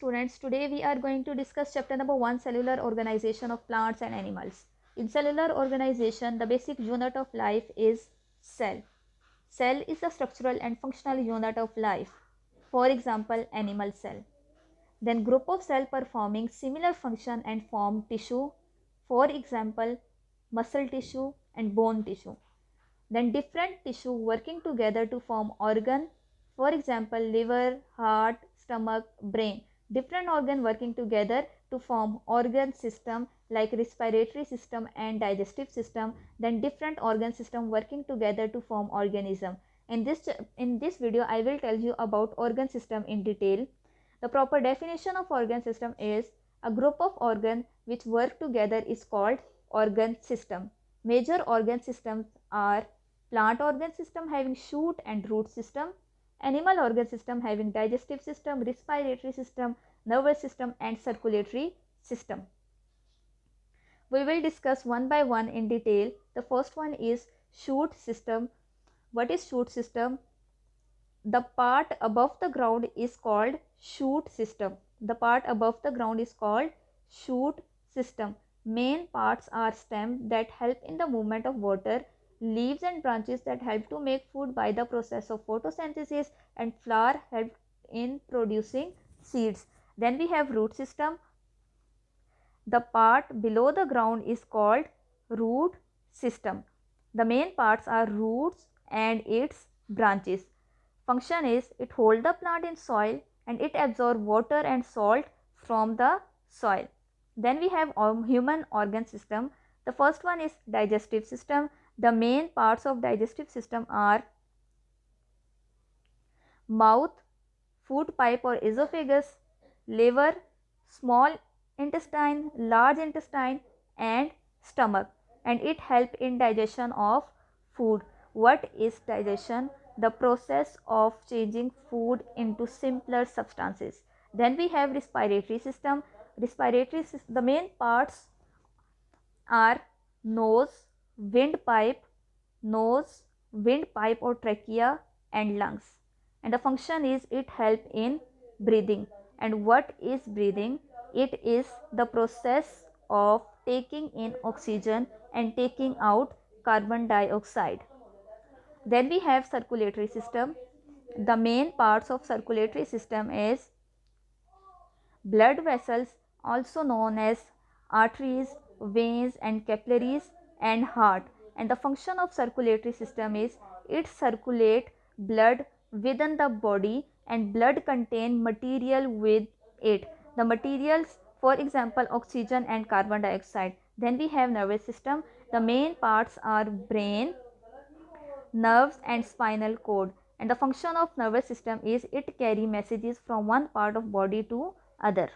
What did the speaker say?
students, today we are going to discuss chapter number 1, cellular organization of plants and animals. In cellular organization, the basic unit of life is cell. Cell is the structural and functional unit of life. For example, animal cell. Then group of cell performing similar function and form tissue. For example, muscle tissue and bone tissue. Then different tissue working together to form organ. For example, liver, heart, stomach, brain. Different organ working together to form organ system like respiratory system and digestive system. Then different organ system working together to form organism. In this video, I will tell you about organ system in detail. The proper definition of organ system is a group of organs which work together is called organ system. Major organ systems are plant organ system having shoot and root system, animal organ system having digestive system, respiratory system, nervous system and circulatory system. We will discuss one by one in detail. The first one is shoot system. What is shoot system? The part above the ground is called shoot system. The part above the ground is called shoot system. Main parts are stem that help in the movement of water, leaves and branches that help to make food by the process of photosynthesis, and flower help in producing seeds. Then we have root system. The part below the ground is called root system. The main parts are roots and its branches. Function is it hold the plant in soil and it absorb water and salt from the soil. Then we have human organ system. The first one is digestive system. The main parts of digestive system are mouth, food pipe or esophagus, liver, small intestine, large intestine and stomach, and it help in digestion of food. What is digestion? The process of changing food into simpler substances. Then we have respiratory system. The main parts are nose, windpipe or trachea and lungs. And the function is it help in breathing. And what is breathing? It is the process of taking in oxygen and taking out carbon dioxide. Then we have circulatory system. The main parts of circulatory system is blood vessels, also known as arteries, veins and capillaries, and heart. And the function of circulatory system is it circulate blood within the body, and blood contain material with it. The materials, for example, oxygen and carbon dioxide. Then we have nervous system. The main parts are brain, nerves and spinal cord. And the function of nervous system is it carry messages from one part of body to other.